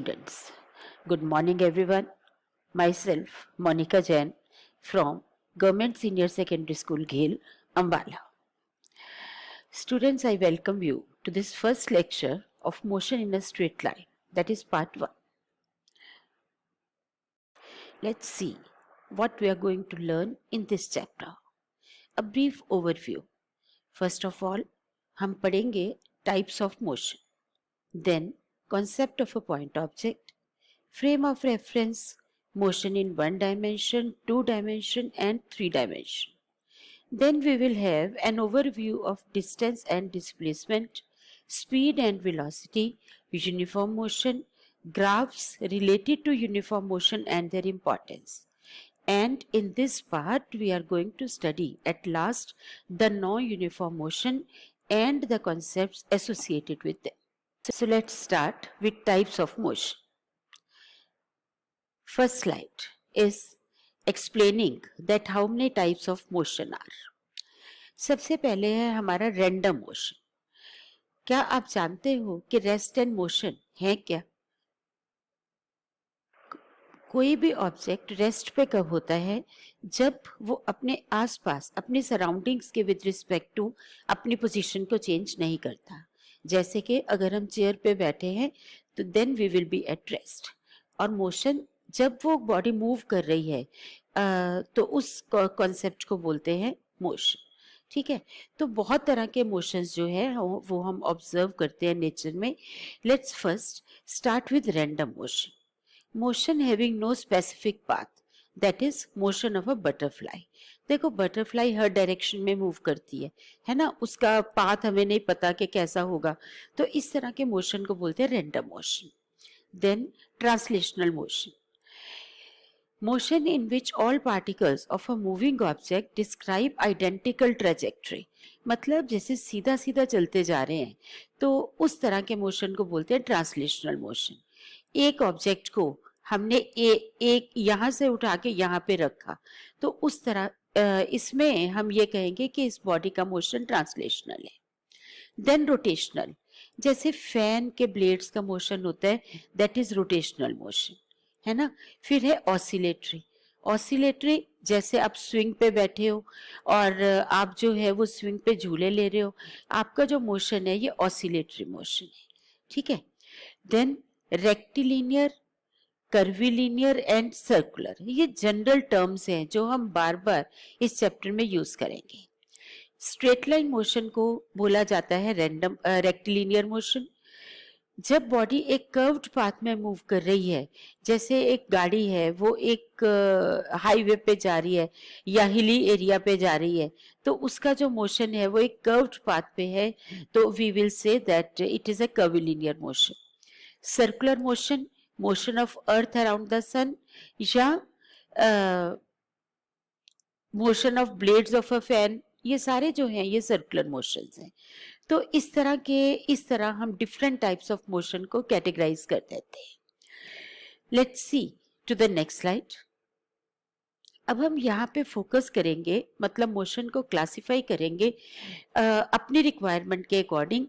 Students. Good morning everyone. Myself Monica Jain from Government Senior Secondary School Ghel, Ambala. Students, I welcome you to this first lecture of motion in a straight line, that is part 1. Let's see what we are going to learn in this chapter. A brief overview. First of all, हम पढ़ेंगे types of motion. Then concept of a point object, frame of reference, motion in 1 dimension, 2 dimension and 3 dimension. Then we will have an overview of distance and displacement, speed and velocity, uniform motion, graphs related to uniform motion and their importance. And in this part we are going to study at last the non-uniform motion and the concepts associated with them. So let's start with types of motion. First slide is explaining that how many types of motion are. सबसे पहले है हमारा random motion. क्या आप जानते हो कि rest and motion है क्या? कोई भी ऑब्जेक्ट रेस्ट पे कब होता है? जब वो अपने आसपास अपने सराउंडिंग्स के विद रिस्पेक्ट टू अपनी पोजीशन को चेंज नहीं करता. जैसे कि अगर हम चेयर पे बैठे हैं तो then we will be at rest. और मोशन जब वो बॉडी मूव कर रही है तो उस कॉन्सेप्ट को बोलते हैं मोशन. ठीक है, तो बहुत तरह के मोशंस जो है वो हम ऑब्जर्व करते हैं नेचर में. Let's first start with random motion. Motion having no specific path, that is motion of a butterfly. देखो बटरफ्लाई हर डायरेक्शन में मूव करती है ना, उसका पाथ हमें नहीं पता कि कैसा होगा, तो इस तरह के मोशन को बोलते हैं random motion. Then translational motion, motion in which all particles of a moving object describe identical trajectory. मतलब जैसे सीधा सीधा चलते जा रहे हैं तो उस तरह के मोशन को बोलते हैं ट्रांसलेशनल मोशन. एक ऑब्जेक्ट को हमने एक यहाँ से उठा के यहाँ पे रखा तो उस तरह इसमें हम ये कहेंगे कि इस बॉडी का मोशन ट्रांसलेशनल है. देन रोटेशनल, जैसे फैन के ब्लेड्स का मोशन होता है, दैट इज रोटेशनल मोशन, है ना. फिर है ऑसिलेटरी. ऑसिलेटरी जैसे आप स्विंग पे बैठे हो और आप जो है वो स्विंग पे झूले ले रहे हो, आपका जो मोशन है ये ऑसिलेटरी मोशन है. ठीक है. Then rectilinear, curvilinear and circular, ये जनरल टर्म्स हैं जो हम बार बार इस चैप्टर में यूज करेंगे. स्ट्रेट लाइन मोशन को बोला जाता है रैंडम रेक्टिलिनियर मोशन. जब बॉडी एक कर्व्ड पाथ में मूव कर रही है, जैसे एक गाड़ी है वो एक हाईवे पे जा रही है या हिली एरिया पे जा रही है, तो उसका जो मोशन है वो एक कर्व्ड पाथ पे है, तो we will say that it is a curvilinear motion. Circular motion, motion of earth around the sun, या motion of blades of a fan, ये सारे जो हैं ये सर्कुलर मोशंस हैं. तो इस तरह हम डिफरेंट टाइप्स ऑफ मोशन को कैटेगराइज कर देते हैं. Let's see to the next slide. अब हम यहाँ पे फोकस करेंगे, मतलब मोशन को क्लासिफाई करेंगे अपनी रिक्वायरमेंट के according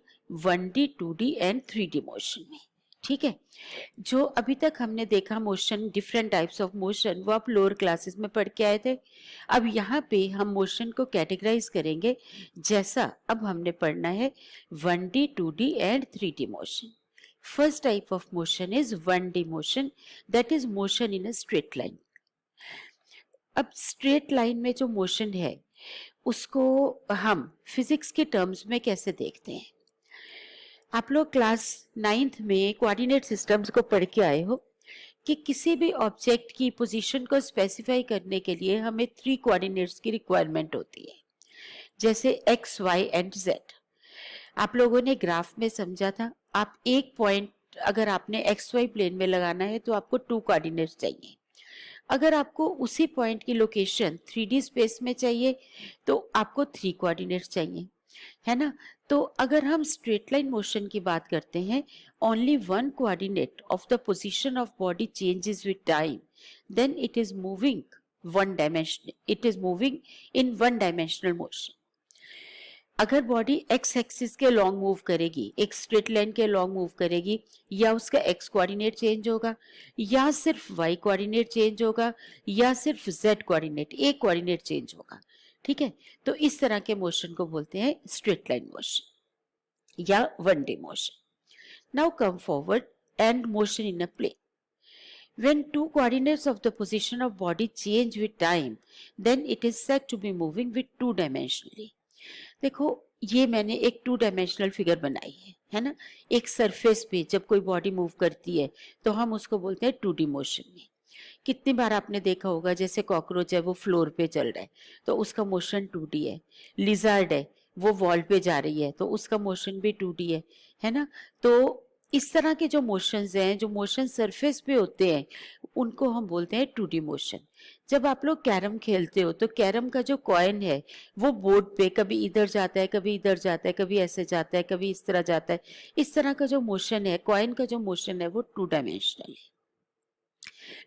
1D, 2D and 3D motion में. ठीक है. जो अभी तक हमने देखा motion, different types of motion, वो आप लोअर क्लासेस में पढ़ के आए थे. अब यहाँ पे हम मोशन को कैटेगराइज करेंगे जैसा अब हमने पढ़ना है 1D, 2D and 3D motion. First type of motion is 1D motion, that is motion in a straight line. अब स्ट्रेट लाइन में जो मोशन है उसको हम फिजिक्स के टर्म्स में कैसे देखते हैं? आप लोग क्लास 9th में कोऑर्डिनेट सिस्टम्स को पढ़ के आए हो कि किसी भी ऑब्जेक्ट की पोजीशन को स्पेसिफाई करने के लिए हमें 3 कोऑर्डिनेट्स की रिक्वायरमेंट होती है, जैसे x, y एंड z. आप लोगों ने ग्राफ में समझा था, आप एक पॉइंट अगर आपने XY प्लेन में लगाना है तो आपको 2 कोऑर्डिनेट्स चाहिए. अगर आपको उसी पॉइंट की लोकेशन 3D स्पेस में चाहिए तो आपको 3 कोऑर्डिनेट्स चाहिए, है ना. तो अगर हम स्ट्रेट लाइन मोशन की बात करते हैं, only 1 coordinate of the position of body changes with time, then it is moving in 1 dimensional motion. अगर बॉडी एक्स एक्सिस के लॉन्ग मूव करेगी, एक स्ट्रेट लाइन के लॉन्ग मूव करेगी, या उसका एक्स कोऑर्डिनेट चेंज होगा, या सिर्फ वाई कोऑर्डिनेट चेंज होगा, या सिर्फ जेड कोऑर्डिनेट, एक कोऑर्डिनेट चेंज होगा, ठीक है। तो इस तरह के मोशन को बोलते हैं स्ट्रेट लाइन मोशन या one D motion. Now come forward and motion in a plane. When two coordinates of the position of body change with time, then it is said to be moving with two dimensionally. देखो, ये मैंने एक two dimensional figure बनाई है ना। एक surface पे जब कोई बॉडी मूव करती है तो हम उसको बोलते हैं 2D मोशन में। कितनी बार आपने देखा होगा, जैसे कॉकरोच है वो फ्लोर पे चल रहा है तो उसका मोशन 2D है। लिजर्ड है वो वॉल पे जा रही है तो उसका मोशन भी 2D है ना। तो इस तरह के जो मोशंस हैं, जो मोशन सरफेस पे होते हैं, उनको हम बोलते हैं 2D मोशन। जब आप लोग कैरम खेलते हो तो कैरम का जो कॉइन है वो बोर्ड पे कभी इधर जाता है, कभी इधर जाता है, कभी ऐसे जाता है, कभी इस तरह जाता है। इस तरह का जो मोशन है, कॉइन का जो मोशन है, वो 2 डायमेंशनल है।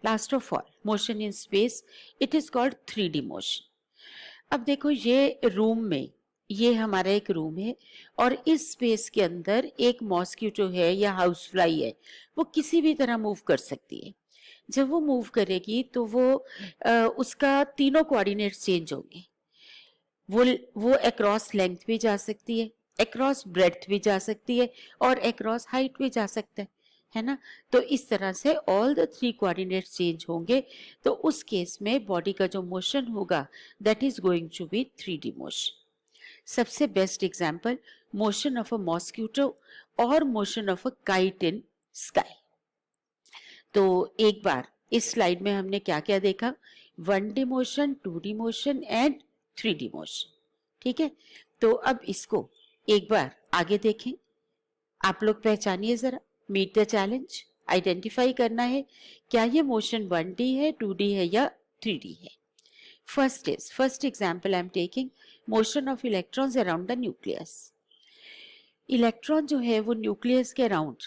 Last of all, motion in space, it is called 3D motion. अब देखो, ये रूम में, ये हमारा एक रूम है और इस स्पेस के अंदर एक मॉस्किटो है या हाउस फ्लाई है, वो किसी भी तरह मूव कर सकती है। जब वो मूव करेगी तो उसका तीनों कोऑर्डिनेट्स चेंज होंगे। वो अक्रॉस लेंथ भी जा सकती है, अक्रॉस ब्रेड्थ भी जा सकती है और अक्रॉस हाइट भी जा सकता है ना। तो इस तरह से ऑल द 3 कोऑर्डिनेट्स चेंज होंगे। तो उस केस में बॉडी का जो मोशन होगा that is going to be 3D motion. सबसे best example, motion of a mosquito और motion of a kite in sky. तो एक बार इस स्लाइड में हमने क्या क्या देखा, 1D motion, 2D motion and 3D motion, ठीक है। तो अब इसको एक बार आगे देखें। आप लोग पहचानिए जरा, मीट द चैलेंज, आइडेंटिफाई करना है क्या ये मोशन 1D है, 2D है या 3D है। First example I am taking motion of electrons around the nucleus. Electron जो है वो न्यूक्लियस के अराउंड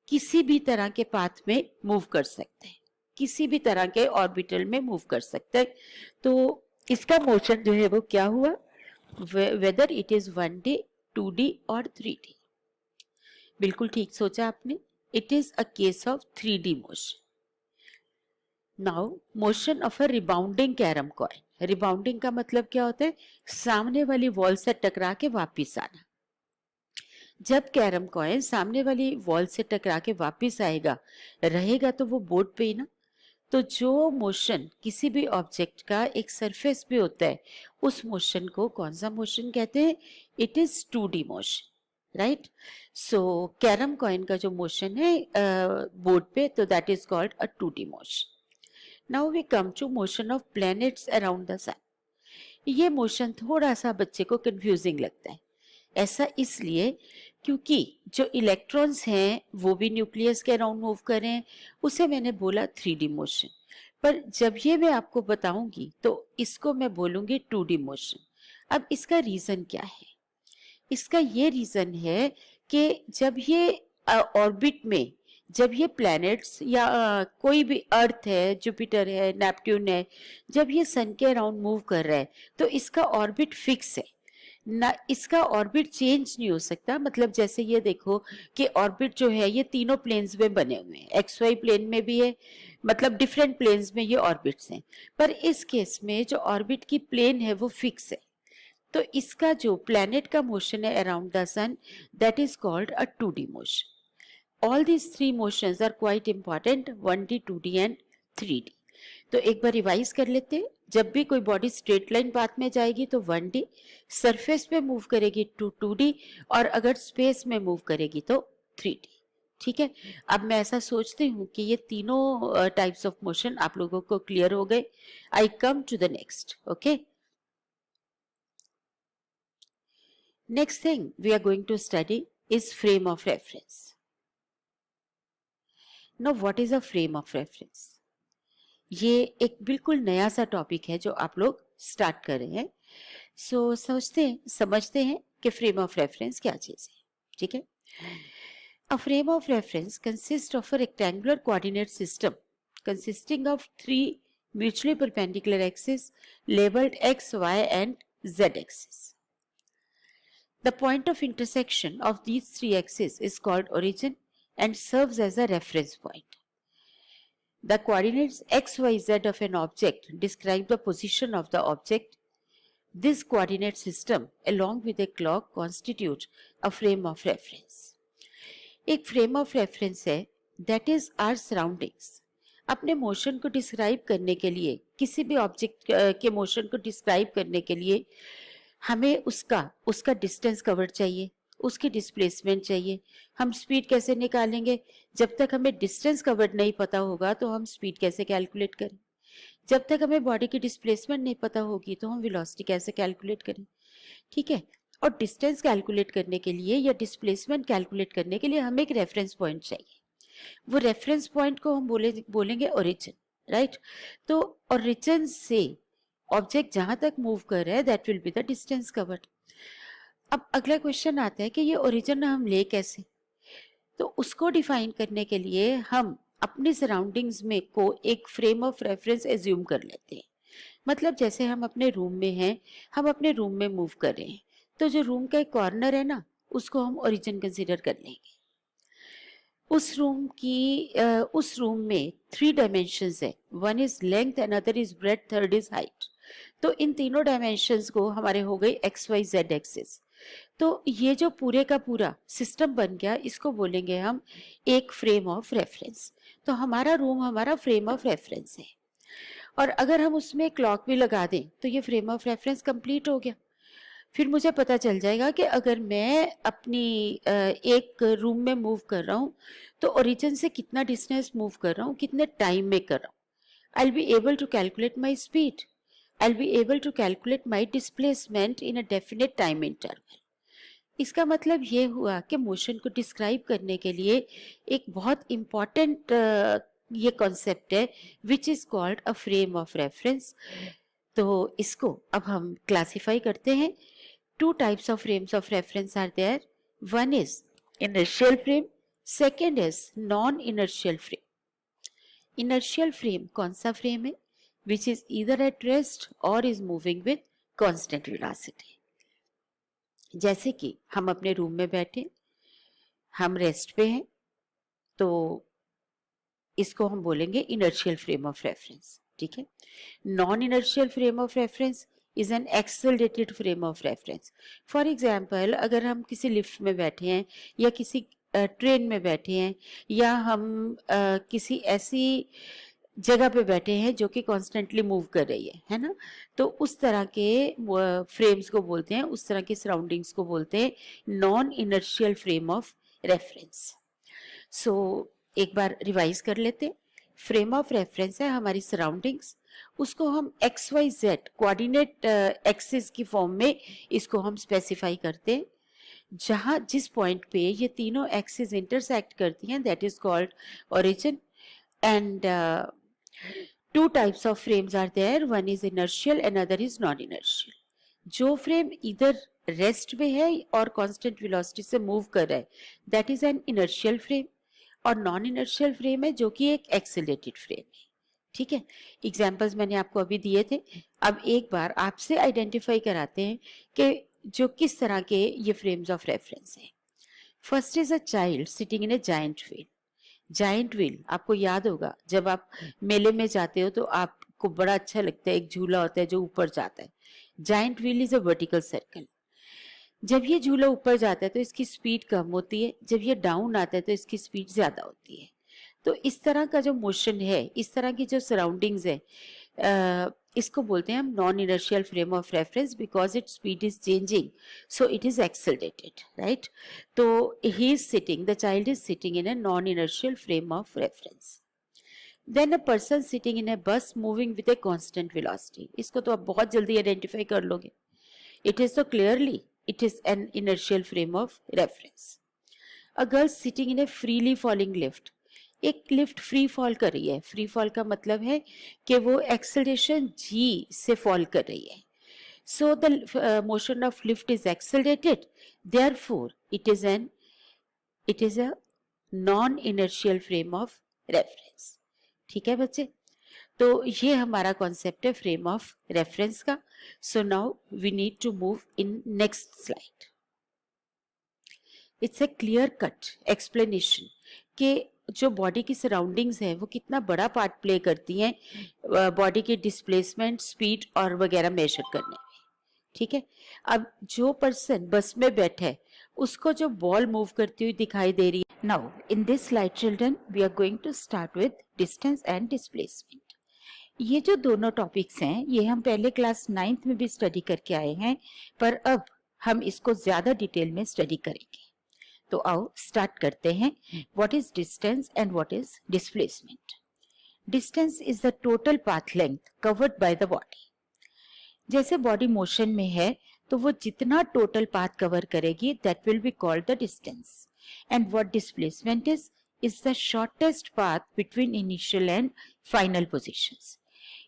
किसी भी तरह के पाथ में मूव कर सकते हैं, किसी भी तरह के ऑर्बिटल में मूव कर सकते हैं। तो इसका मोशन जो है वो क्या हुआ, whether it is 1D, 2D और 3D। बिल्कुल ठीक सोचा आपने, it is a case of 3D motion. Now motion of a rebounding carrom coin. Rebounding का मतलब क्या होता है, सामने वाली वॉल से टकरा के वापिस आना। जब कैरम कॉइन सामने वाली वॉल से टकरा के वापिस आएगा, रहेगा तो वो बोर्ड पे ही ना। तो जो मोशन किसी भी ऑब्जेक्ट का एक सरफेस पे होता है, उस मोशन को कौन सा मोशन कहते हैं, it is 2D motion, right. So carrom coin का जो मोशन है बोर्ड पे, तो that is called a 2D motion. Now we come to motion of planets around the sun. ये मोशन थोड़ा सा बच्चे को कंफ्यूजिंग लगता है। ऐसा इसलिए क्योंकि जो इलेक्ट्रॉन्स हैं वो भी न्यूक्लियस के अराउंड मूव कर रहे हैं, उसे मैंने बोला 3D मोशन। पर जब ये मैं आपको बताऊंगी तो इसको मैं बोलूंगी 2D मोशन। अब इसका रीजन क्या है, इसका ये रीजन है कि जब ये ऑर्बिट में, जब ये प्लैनेट्स या कोई भी अर्थ है, जुपिटर है, नेपट्यून है, जब ये सन के अराउंड मूव कर रहा है तो इसका ऑर्बिट फिक्स है ना, इसका ऑर्बिट चेंज नहीं हो सकता। मतलब जैसे ये देखो कि ऑर्बिट जो है ये तीनों प्लेन्स में बने हुए हैं, एक्स वाई प्लेन में भी है, मतलब डिफरेंट प्लेन्स में ये ऑर्बिट्स हैं। पर इस केस में जो ऑर्बिट की प्लेन है वो फिक्स है। तो इसका जो प्लैनेट का मोशन है around the sun, that is called a 2D motion. All these 3 motions are quite important, 1D, 2D and 3D. तो एक बार रिवाइज कर लेते हैं। जब भी कोई बॉडी स्ट्रेट लाइन पाथ में जाएगी तो 1D, सरफेस पे मूव करेगी तो 2D, और अगर स्पेस में मूव करेगी तो 3D, ठीक है। अब मैं ऐसा सोचती हूँ कि ये तीनों टाइप्स ऑफ मोशन आप लोगों को क्लियर हो गए। I come to the next, okay. Next thing we are going to study is frame of reference. No what is a frame of reference. ये एक बिल्कुल नया सा टॉपिक है जो आप लोग स्टार्ट कर रहे हैं। सो समझते हैं कि फ्रेम ऑफ रेफरेंस क्या चीज है, ठीक है। अ frame of reference consist of a rectangular coordinate system consisting of 3 mutually perpendicular axes labeled x, y and z axis. The point of intersection of these three axes is called origin and serves as a reference point. The coordinates x, y, z of an object describe the position of the object. This coordinate system along with a clock constitute a frame of reference. एक frame of reference है that is our surroundings. अपने motion को describe करने के लिए, किसी भी object के मोशन को डिस्क्राइब करने के लिए हमें उसका डिस्टेंस कवर्ड चाहिए, उसकी डिस्प्लेसमेंट चाहिए. हम स्पीड कैसे निकालेंगे? जब तक हमें डिस्टेंस कवर्ड नहीं पता होगा तो हम स्पीड कैसे कैलकुलेट करें? जब तक हमें बॉडी की डिस्प्लेसमेंट नहीं पता होगी तो हम वेलोसिटी कैसे कैलकुलेट करें? ठीक है. और डिस्टेंस कैलकुलेट करने के लिए या डिस्प्लेसमेंट कैलकुलेट करने के लिए हमें एक रेफरेंस पॉइंट चाहिए. वो रेफरेंस पॉइंट को हम बोलेंगे ओरिजिन, राइट? तो ओरिजिन से ऑब्जेक्ट जहां तक मूव कर रहा है that will be the distance covered. अब अगला क्वेश्चन आता है कि ये ओरिजिन हम ले कैसे? तो उसको डिफाइन करने के लिए हम अपनी सराउंडिंग्स में को एक फ्रेम ऑफ रेफरेंस एज्यूम कर लेते हैं. मतलब जैसे हम अपने रूम में हैं, हम अपने रूम में मूव कर रहे हैं, तो जो रूम का एक कॉर्नर है ना, उसको हम ओरिजिन कंसीडर कर लेंगे. उस रूम में 3 डायमेंशंस है. One is length, another is breadth, third is height. तो इन तीनों डायमेंशंस को हमारे हो गई एक्स वाई जेड एक्सिस. तो ये जो पूरे का पूरा सिस्टम बन गया, इसको बोलेंगे हम एक फ्रेम ऑफ रेफरेंस. तो हमारा रूम हमारा फ्रेम ऑफ रेफरेंस है. और अगर हम उसमें क्लॉक भी लगा दें तो ये फ्रेम ऑफ रेफरेंस कंप्लीट हो गया. फिर मुझे पता चल जाएगा कि अगर मैं अपनी एक रूम में मूव कर रहा हूँ तो ओरिजिन से कितना डिस्टेंस मूव कर रहा हूँ, कितने टाइम में कर रहा हूँ. I will be able to calculate my speed. I'll be able to calculate my displacement in a definite time interval. इसका मतलब ये हुआ कि मोशन को डिस्क्राइब करने के लिए एक बहुत इम्पॉर्टेंट ये कॉन्सेप्ट है which is called a frame of reference. तो इसको अब हम क्लासिफाई करते हैं. 2 types of frames of reference are there. One is inertial frame, second is non-inertial frame. Inertial frame कौन सा फ्रेम है? Which is either at rest or is moving with constant velocity. जैसे कि हम अपने रूम में बैठे, हम रेस्ट पे हैं, तो इसको हम बोलेंगे इनर्शियल फ्रेम ऑफ रेफरेंस. ठीक है. Non inertial frame of reference is an accelerated frame of reference. For example, अगर हम किसी लिफ्ट में बैठे हैं या किसी ट्रेन में बैठे हैं या हम किसी ऐसी जगह पे बैठे हैं जो कि कॉन्स्टेंटली मूव कर रही है ना, तो उस तरह के फ्रेम्स को बोलते हैं, उस तरह की सराउंडिंग्स को बोलते हैं non inertial frame of reference. So एक बार रिवाइज कर लेते हैं. फ्रेम ऑफ रेफरेंस है हमारी सराउंडिंग्स, उसको हम X Y Z coordinate axis की फॉर्म में इसको हम स्पेसिफाई करते हैं. जहां जिस पॉइंट पे ये तीनों एक्सिस इंटरसेक्ट करती हैं that is called origin. And 2 types of frames are there. One is inertial, another is non-inertial. जो फ्रेम इधर रेस्ट में है और कांस्टेंट वेलोसिटी से मूव कर रहा है that is an inertial frame. और नॉन इनर्शियल फ्रेम है जो कि एक एक्सेलरेटेड फ्रेम है. ठीक है. एग्जांपल्स मैंने आपको अभी दिए थे. अब एक बार आपसे आइडेंटिफाई कराते हैं कि जो किस तरह के ये फ्रेम्स ऑफ रेफरेंस हैं. First is a child sitting in A giant wheel. Giant wheel आपको याद होगा, जब आप मेले में जाते हो तो आपको बड़ा अच्छा लगता है, एक झूला होता है जो ऊपर जाता है. Giant wheel is a vertical circle. जब ये झूला ऊपर जाता है तो इसकी स्पीड कम होती है, जब ये डाउन आता है तो इसकी स्पीड ज्यादा होती है. तो इस तरह का जो मोशन है, इस तरह की जो सराउंडिंग्स है, इसको बोलते हैं हम non inertial frame of reference because it speed is changing, so it is accelerated, right. तो he is sitting, the child is sitting in a non inertial frame of reference. Then a person sitting in a bus moving with a constant velocity. इसको तो आप बहुत जल्दी identify कर लोगे. It is so clearly it is an inertial frame of reference. A girl sitting in a freely falling lift. एक lift free fall कर रही है. फ्री फॉल का मतलब है कि वो एक्सेलरेशन g से फॉल कर रही है. So the motion of lift is accelerated. Therefore, it is a non-inertial frame of reference. ठीक है बच्चे. तो ये हमारा कॉन्सेप्ट है फ्रेम ऑफ रेफरेंस का. So now we need to move in next slide. It's a clear cut explanation कि जो बॉडी की सराउंडिंग्स है वो कितना बड़ा पार्ट प्ले करती हैं बॉडी के डिस्प्लेसमेंट, स्पीड और वगैरह मेजर करने में। ठीक है, अब जो पर्सन बस में बैठा है उसको जो बॉल मूव करती हुई दिखाई दे रही है। Now in this slide children we are going to start with distance and displacement. ये जो दोनों टॉपिक्स हैं ये हम पहले क्लास 9th में भी स्टडी करके आए हैं, पर अब हम इसको ज्यादा डिटेल में स्टडी करेंगे। तो आओ स्टार्ट करते हैं। What is distance and what is displacement? Distance is the total path length covered by the body. जैसे बॉडी मोशन में है तो वो जितना टोटल पाथ कवर करेगी that will be called the distance. And what displacement is the shortest path between initial and final positions.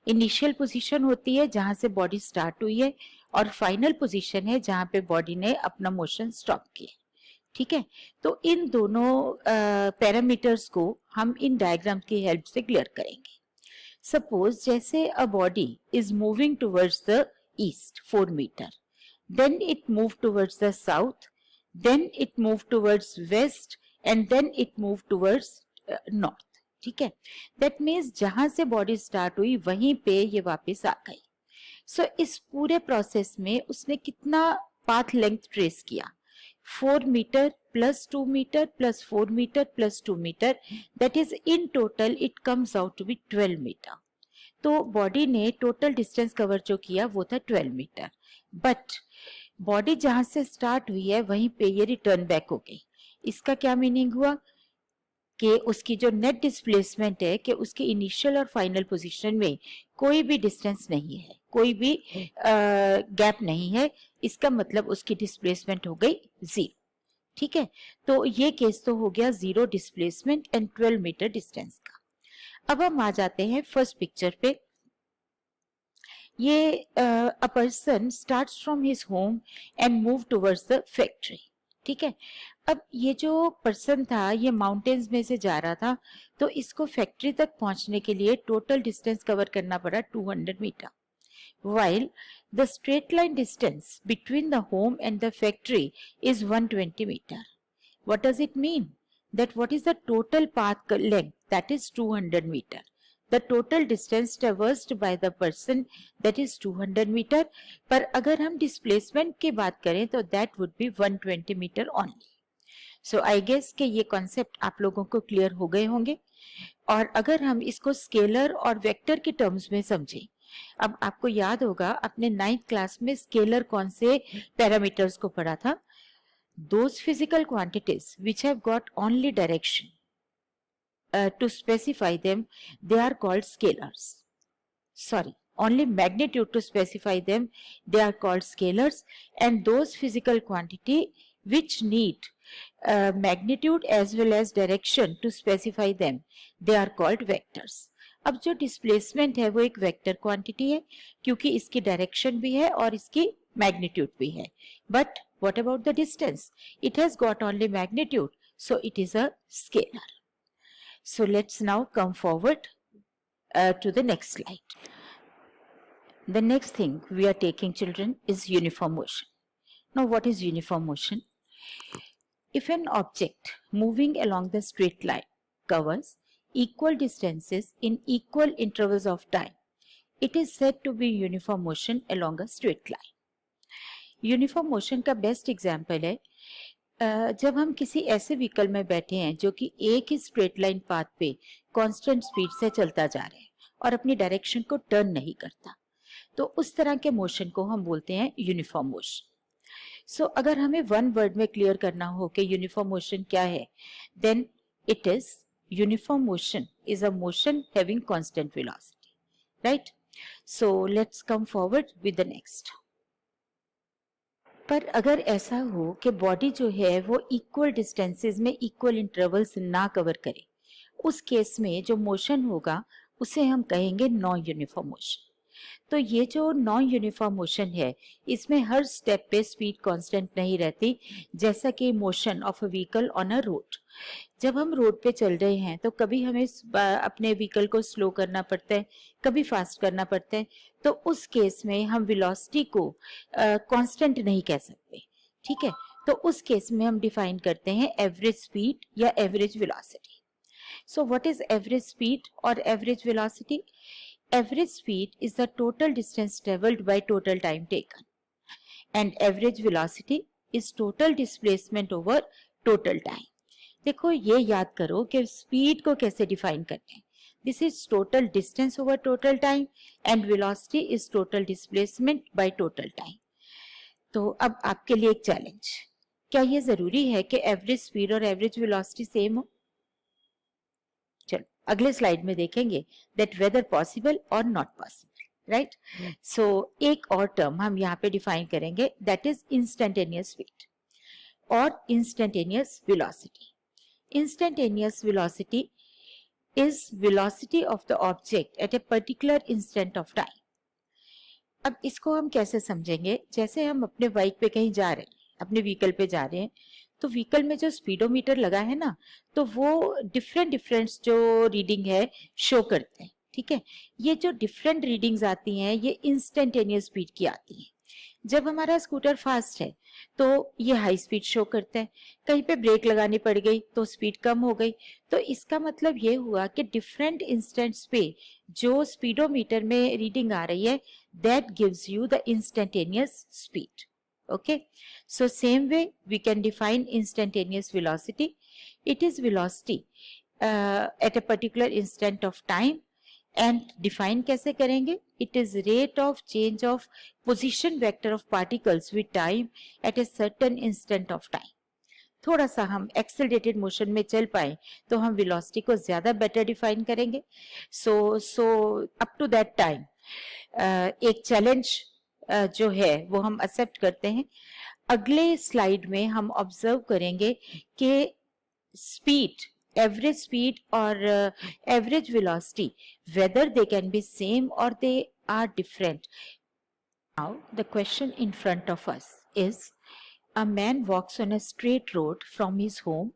Initial position होती है जहां से बॉडी स्टार्ट हुई है और फाइनल पोजीशन है जहां पे बॉडी ने अपना मोशन स्टॉप किया। ठीक है, तो इन दोनों पैरामीटर्स को हम इन डायग्राम की हेल्प से क्लियर करेंगे। सपोज जैसे a body is moving towards the east 4 meter, then it move towards the south, then it move towards west and then it move towards north. ठीक है, दैट मीन्स जहां से body start हुई वहीं पे ये वापस आ गई। सो इस पूरे प्रोसेस में उसने कितना पाथ लेंथ ट्रेस किया? 4 meter plus 2 meter plus 4 meter plus 2 meter, that is in total it comes out to be 12 meter. तो बॉडी ने टोटल डिस्टेंस कवर जो किया वो था 12 मीटर, बट बॉडी जहां से स्टार्ट हुई है वहीं पे ये रिटर्न बैक हो गई। इसका क्या मीनिंग हुआ कि उसकी जो नेट डिस्प्लेसमेंट है कि उसके इनिशियल और फाइनल पोजीशन में कोई भी डिस्टेंस नहीं है, कोई भी गैप नहीं है। इसका मतलब उसकी डिस्प्लेसमेंट हो गई 0। ठीक है, तो ये केस तो हो गया 0 डिस्प्लेसमेंट एंड 12 मीटर डिस्टेंस का। अब हम आ जाते हैं फर्स्ट पिक्चर पे। ये a person starts from his home and move towards the factory. ठीक है, अब ये जो पर्सन था ये माउंटेन्स में से जा रहा था, तो इसको फैक्ट्री तक पहुंचने के लिए टोटल डिस्टेंस कवर करना पड़ा 200 metre, while the straight line distance between the home and the factory is 120 meter. What does it mean? That what is the total path length? That is 200 meter. The total distance traversed by the person that is 200 meter. पर अगर हम displacement की बात करें तो that would be 120 meter only. So I guess कि ये concept आप लोगों को clear हो गए होंगे। और अगर हम इसको स्केलर और वेक्टर के टर्म्स में समझें, अब आपको याद होगा अपने 9th क्लास में स्केलर कौन से पैरामीटर्स को पढ़ा था? Those physical quantities which have got only direction to specify them, they are called scalars. Sorry, only magnitude to specify them, they are called scalars. And those physical quantity which need magnitude as well as direction to specify them, they are called vectors. अब जो displacement है वो एक vector quantity है क्योंकि इसकी direction भी है और इसकी मैग्नीट्यूड भी है। But what about the distance? It has got only magnitude, so it is a scalar. So let's now come forward to the next slide. The next thing we are taking, children, is uniform motion. Now what is uniform motion? If an object moving along the straight line covers equal distances in equal intervals of time, it is said to be uniform motion along a straight line. Uniform motion का best example है जब हम किसी ऐसे vehicle में बैठे हैं जो कि एक ही स्ट्रेट लाइन पाथ पे कांस्टेंट स्पीड से चलता जा रहा है और अपनी डायरेक्शन को टर्न नहीं करता, तो उस तरह के मोशन को हम बोलते हैं यूनिफॉर्म मोशन। सो अगर हमें वन वर्ड में क्लियर करना हो कि यूनिफॉर्म मोशन क्या है, then it is uniform motion is a motion having constant velocity, right? So let's come forward with the next. पर अगर ऐसा हो कि बॉडी जो है वो इक्वल डिस्टेंसेस में इक्वल इंटरवल्स ना कवर करे, उस केस में जो मोशन होगा उसे हम कहेंगे नॉन यूनिफॉर्म मोशन। तो ये जो नॉन यूनिफॉर्म मोशन है इसमें हर स्टेप पे स्पीड कांस्टेंट नहीं रहती, जैसा कि motion of a vehicle on a road. जब हम रोड पे चल रहे हैं तो कभी हमें अपने व्हीकल को स्लो करना पड़ता है, कभी फास्ट करना पड़ता है, तो उस केस में हम वेलोसिटी को कांस्टेंट नहीं कह सकते। ठीक है, तो उस केस में हम डिफाइन करते हैं एवरेज स्पीड या average velocity. So what is average speed और average velocity? Average speed is the total distance travelled by total time taken and average velocity is total displacement over total time. देखो ये याद करो कि speed को कैसे define करते हैं. This is total distance over total time and velocity is total displacement bye total time. तो अब आपके लिए एक चैलेंज, क्या ये जरूरी है कि एवरेज स्पीड और एवरेज वेलोसिटी सेम हो? चलो अगले स्लाइड में देखेंगे दैट वेदर पॉसिबल और नॉट पॉसिबल, राइट. सो एक और टर्म हम यहाँ पे डिफाइन करेंगे दैट इज इंस्टेंटेनियस स्पीड और instantaneous velocity. Instantaneous velocity is velocity of the object at a particular instant of time. अब इसको हम कैसे समझेंगे? जैसे हम अपने बाइक पे कहीं जा रहे हैं, अपने व्हीकल पे जा रहे हैं, तो व्हीकल में जो स्पीडोमीटर लगा है ना, तो वो डिफरेंट जो रीडिंग है शो करते हैं. ठीक है, ये जो डिफरेंट रीडिंग्स आती हैं ये इंस्टेंटेनियस स्पीड की आती हैं. जब हमारा स्कूटर फास्ट है तो ये हाई स्पीड शो करता है, कहीं पे ब्रेक लगानी पड़ गई तो स्पीड कम हो गई. तो इसका मतलब ये हुआ कि डिफरेंट इंस्टेंट्स पे जो स्पीडोमीटर में रीडिंग आ रही है that gives you the instantaneous speed. Okay, so same way we can define instantaneous velocity. It is velocity at a particular instant of time. And define कैसे करेंगे? It is rate of change of position vector of particles with time at a certain instant of time. थोड़ा सा हम accelerated motion में चल पाए तो हम वेलोसिटी को ज्यादा बेटर डिफाइन करेंगे. So up to that time एक चैलेंज जो है वो हम एक्सेप्ट करते हैं. अगले स्लाइड में हम ऑब्जर्व करेंगे कि स्पीड, एवरेज स्पीड और average velocity whether they can be same or they are different. Now the question in front of us is, a man walks on a straight road from his home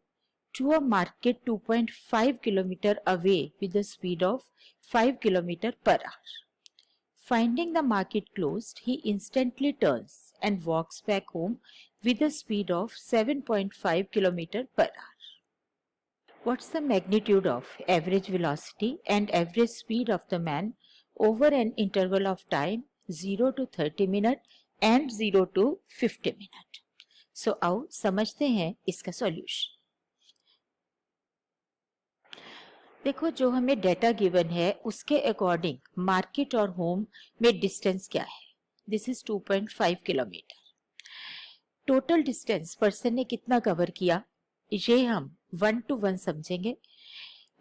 to a market 2.5 kilometer away with a speed of 5 kilometer per hour. Finding the market closed, he instantly turns and walks back home with a speed of 7.5 kilometer per hour. What's the magnitude of average velocity and average speed of the man over an interval of time 0 to 30 minute and 0 to 50 minute? So आओ समझते हैं इसका solution. देखो जो हमें data given है उसके according market और होम में डिस्टेंस क्या है? This is 2.5 kilometre. Total distance person ने कितना कवर किया ये हम 1 to 1 समझेंगे.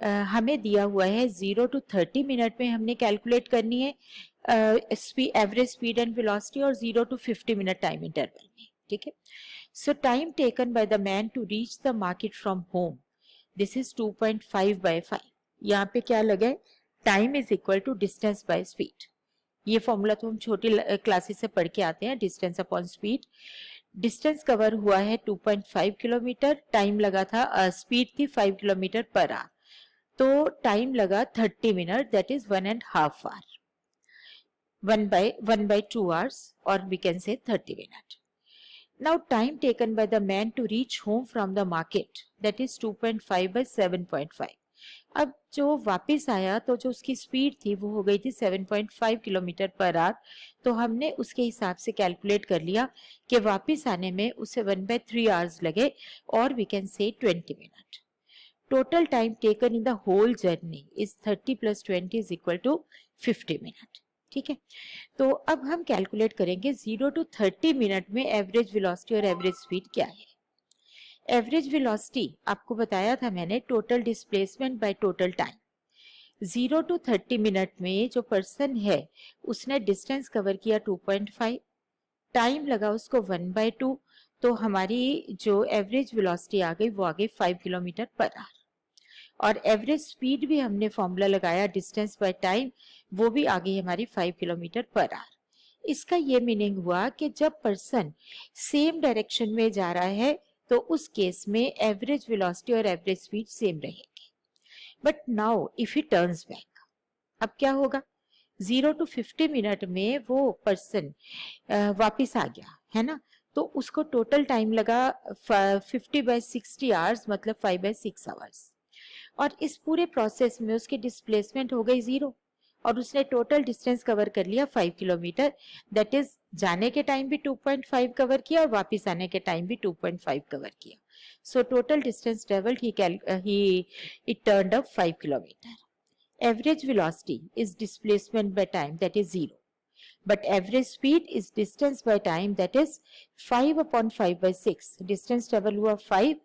हमें दिया हुआ है 0 to 30 मिनट में हमने कैलकुलेट करनी है एवरेज स्पीड एंड वेलोसिटी और 0 to 50 मिनट टाइम इंटरवल में. ठीक है, so time taken by the man to reach the market from home, this is 2.5 by 5. यहाँ पे क्या लगा है? Time is equal to distance by speed. ये फॉर्मूला तो हम छोटी क्लासेस से पढ़ के आते हैं, distance upon speed. Distance cover हुआ है 2.5 किलोमीटर, टाइम लगा था, स्पीड थी 5 किलोमीटर पर आवर, तो टाइम लगा 30 minute, that is 1.5 hour. 1 by 2 hours or we can say 30 minutes. Now time taken by the man to reach home from the market, that is 2.5 by 7.5. अब जो वापस आया तो जो उसकी स्पीड थी वो हो गई थी 7.5 किलोमीटर पर आवर. तो हमने उसके हिसाब से कैलकुलेट कर लिया कि वापस आने में उसे 1/3 आवर्स लगे और we can say 20 minute. Total time taken in the whole journey is 30 + 20 is equal to 50 minute. ठीक है, तो अब हम कैलकुलेट करेंगे 0 to 30 मिनट में एवरेज वेलोसिटी और एवरेज स्पीड क्या है. एवरेज वेलोसिटी आपको बताया था मैंने, total displacement bye total time. 0 to 30 minute में जो पर्सन है उसने डिस्टेंस कवर किया 2.5, टाइम लगा उसको 1/2, तो हमारी जो एवरेज वेलोसिटी आ गई वो आ गई 5 किलोमीटर पर आवर. और एवरेज स्पीड भी हमने फॉर्मूला लगाया डिस्टेंस बाय टाइम, वो भी आ गई हमारी 5 किलोमीटर पर आवर. इसका ये मीनिंग हुआ कि जब पर्सन सेम डायरेक्शन में जा रहा है तो उस केस में एवरेज वेलोसिटी और एवरेज स्पीड सेम रहेगी. But now if he turns back, अब क्या होगा? 0 to 50 मिनट में वो पर्सन वापिस आ गया है ना, तो तो उसको टोटल टाइम लगा 50/60 आवर्स, मतलब 5/6 आवर्स। और इस पूरे प्रोसेस में उसकी डिस्प्लेसमेंट हो गई 0 और उसने टोटल डिस्टेंस कवर कर लिया 5 किलोमीटर। दैट इज जाने के टाइम भी 2.5 कवर किया और वापस आने के टाइम भी 2.5 कवर किया। So total distance travelled he it turned up 5 kilometer. Average velocity is displacement by time, that is 0. But average speed is distance by time, that is 5/5/6. Distance travel हुआ 5,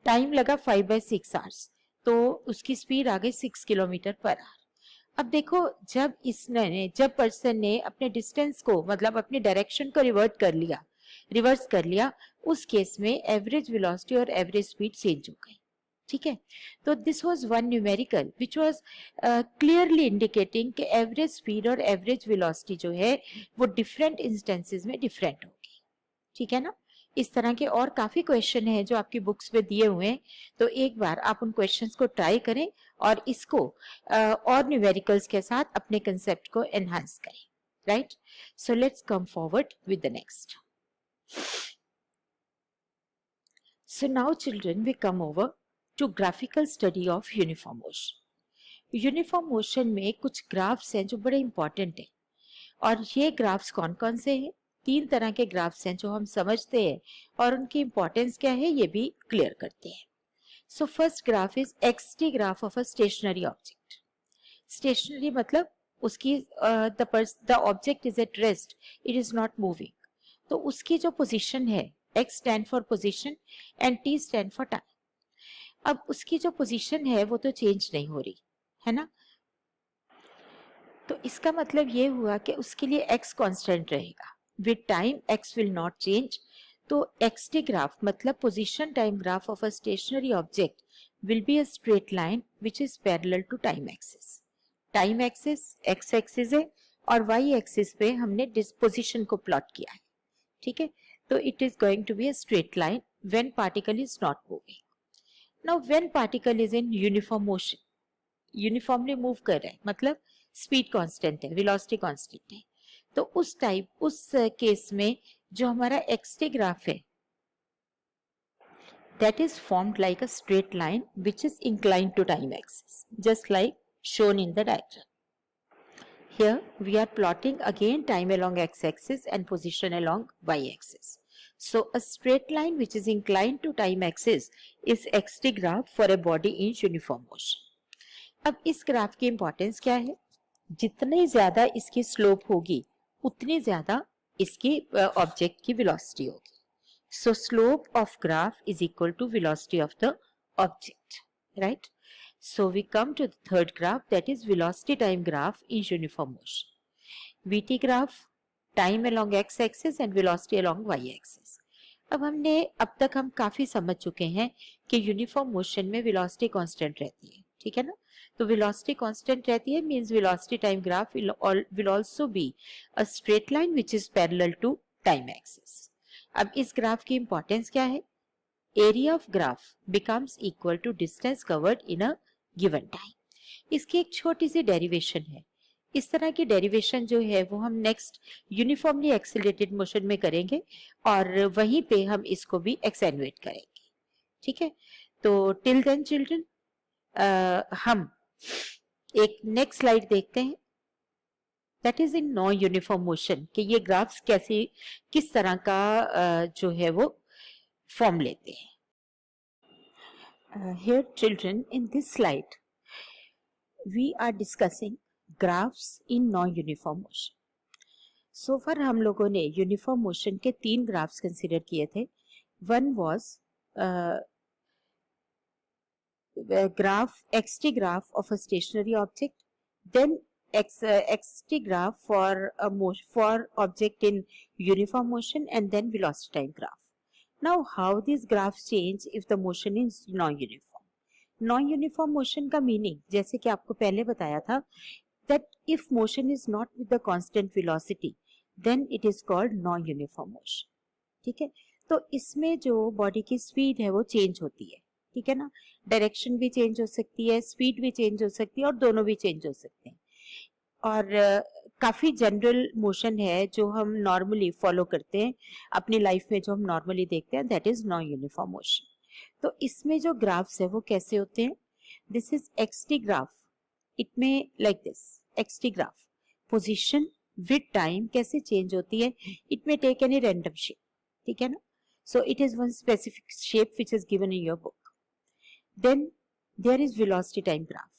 time लगा 5/6 hours, तो उसकी speed आ गई 6 kilometre per hour. अब देखो, जब person ने अपने डिस्टेंस को, मतलब अपनी डायरेक्शन को रिवर्स कर लिया, उस केस में एवरेज वेलोसिटी और एवरेज स्पीड चेंज हो गई। ठीक है, तो this was one numerical which was clearly indicating कि एवरेज स्पीड और एवरेज वेलोसिटी जो है वो डिफरेंट इंस्टेंसेस में डिफरेंट होगी। ठीक है ना। इस तरह के और काफी क्वेश्चन हैं जो आपकी बुक्स में दिए हुए हैं, तो एक बार आप उन क्वेश्चंस को ट्राई करें और इसको और न्यूमेरिकल्स के साथ अपने कंसेप्ट को एनहांस करें। Right, so let's come forward with the next. So now children, we come over to graphical study of uniform motion. Uniform motion में कुछ ग्राफ्स हैं जो बड़े इंपॉर्टेंट हैं, और ये ग्राफ्स कौन कौन से हैं? 3 तरह के ग्राफ्स हैं जो हम समझते हैं और उनकी इंपॉर्टेंस क्या है ये भी क्लियर करते हैं। So first graph is XT graph of a stationary object. Stationary मतलब उसकी the object is at rest, it is not moving, तो उसकी जो पोजीशन है, X stand for position and T stand for time. अब उसकी जो पोजीशन है वो तो चेंज नहीं हो रही है ना, तो इसका मतलब ये हुआ कि उसके लिए x कांस्टेंट रहेगा, with time x will not change. तो xt ग्राफ मतलब position time graph of a stationary object will be a straight line which is parallel to time axis. Time axis x axis है और y axis पे हमने position को plot किया है। ठीक है, तो it is going to be a straight line when particle is not moving. Now when particle is in uniform motion, uniformly move कर रहा है, मतलब स्पीड कांस्टेंट है, वेलोसिटी कांस्टेंट है, तो उस केस में जो हमारा एक्सटी ग्राफ है that is formed like a straight line which is inclined to time axis, just like shown in the diagram. Here we are plotting again time along x-axis and position along y-axis. So a straight line which is inclined to time axis is xt graph for a body in uniform motion. अब इस graph की importance क्या है? जितनी ज्यादा इसकी slope होगी उतनी ज्यादा इसकी ऑब्जेक्ट की वेलोसिटी होगी। So slope of graph is equal to velocity of the object, right? So we come to the third graph, that is velocity time graph in uniform motion. VT graph, time along x-axis and velocity along y-axis. अब तक हम काफी समझ चुके हैं कि uniform motion में velocity constant रहती है। ठीक है ना, तो वेलोसिटी कांस्टेंट रहती है means velocity time graph will also be a straight line which is parallel to time axis. अब इस ग्राफ की इंपॉर्टेंस क्या है? Area of graph becomes equal to distance covered in a given time. इसकी एक छोटी सी डेरिवेशन है। इस तरह की डेरिवेशन जो है वो हम नेक्स्ट यूनिफॉर्मली एक्सेलरेटेड मोशन में करेंगे और वहीं पे हम इसको भी एक्सेनुएट करेंगे। ठीक है, तो टिल देन चिल्ड्रन हम एक नेक्स्ट स्लाइड देखते हैं, that is in non uniform motion, कि ये ग्राफ्स किस तरह का जो है वो फॉर्म लेते हैं। Here children, in this slide we are discussing graphs in non-uniform motion. So far हम लोगों ने यूनिफॉर्म मोशन के 3 ग्राफ्स कंसिडर किए थे। One was graph xt graph of a stationary object, then xt graph for object in uniform motion, and then velocity time graph. Now how these graphs change if the motion is non-uniform? Non-uniform motion का meaning जैसे कि आपको पहले बताया था that if motion is not with the constant velocity then it is called non-uniform motion. ठीक है, तो इसमें जो बॉडी की स्पीड है वो चेंज होती है। ठीक है ना, डायरेक्शन भी चेंज हो सकती है, स्पीड भी चेंज हो सकती है और दोनों भी चेंज हो सकते हैं। और काफी जनरल मोशन है जो हम नॉर्मली फॉलो करते हैं अपनी लाइफ में, जो हम नॉर्मली देखते हैं, that is non uniform motion. तो इसमें जो ग्राफ्स है वो कैसे होते हैं? This is XT graph, it में like this XT graph, position with time कैसे चेंज होती है, इट में टेक एनी रैंडम शेप, ठीक है ना। So it is one specific shape which is given in your book. Then there is velocity time graph.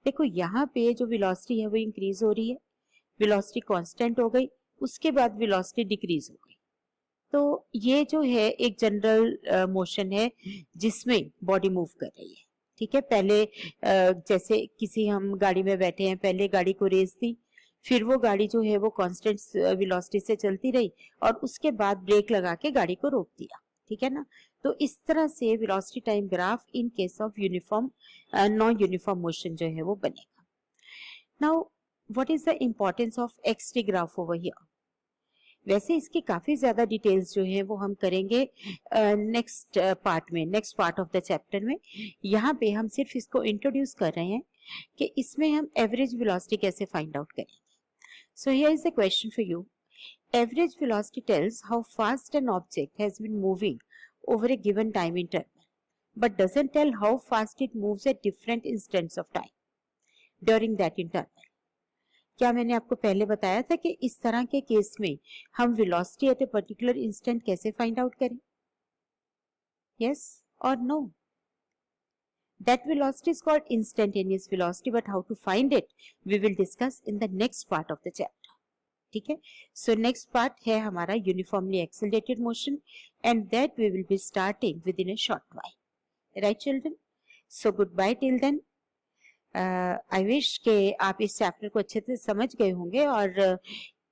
देखो यहाँ पे जो वेलोसिटी है वो इंक्रीज हो रही है, वेलोसिटी कांस्टेंट हो गई, उसके बाद वेलोसिटी डिक्रीज हो गई। तो ये जो है एक जनरल मोशन है जिसमें बॉडी मूव कर रही है, ठीक है। पहले जैसे किसी हम गाड़ी में बैठे हैं, पहले गाड़ी को रेस दी, फिर वो गाड़ी जो है वो कांस्टेंट वेलोसिटी से चलती रही और उसके बाद ब्रेक लगा के गाड़ी को रोक दिया, ठीक है ना। तो इस तरह से velocity time graph in case of uniform non uniform motion जो है वो बनेगा। Now what is the importance of XT graph over here? वैसे इसकी काफी ज्यादा डिटेल्स जो है वो हम करेंगे नेक्स्ट पार्ट में, next part of the chapter में। यहाँ पे हम सिर्फ इसको इंट्रोड्यूस कर रहे हैं कि इसमें हम एवरेज वेलोसिटी कैसे फाइंड आउट करेंगे। So here is the question for you. Average velocity tells how fast an object has been moving over a given time interval, but doesn't tell how fast it moves at different instants of time during that interval. क्या मैंने आपको पहले बताया था कि इस तरह के केस में हम velocity at a particular instant कैसे फाइंड आउट करें? yes or no? That velocity is called instantaneous velocity, but how to find it we will discuss in the next part of the chapter. ठीक है। So next part है हमारा uniformly accelerated motion and that we will be starting with in a short while, right children? So goodbye till then. I wish के आप इस chapter को अच्छे से समझ गए होंगे और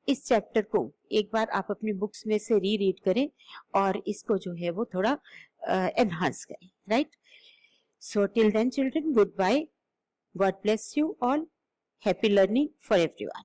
इस चैप्टर को एक बार आप अपनी बुक्स में से रीड करें और इसको जो है वो थोड़ा एनहांस करें, right? So till then children, goodbye, god bless you all, happy learning for everyone.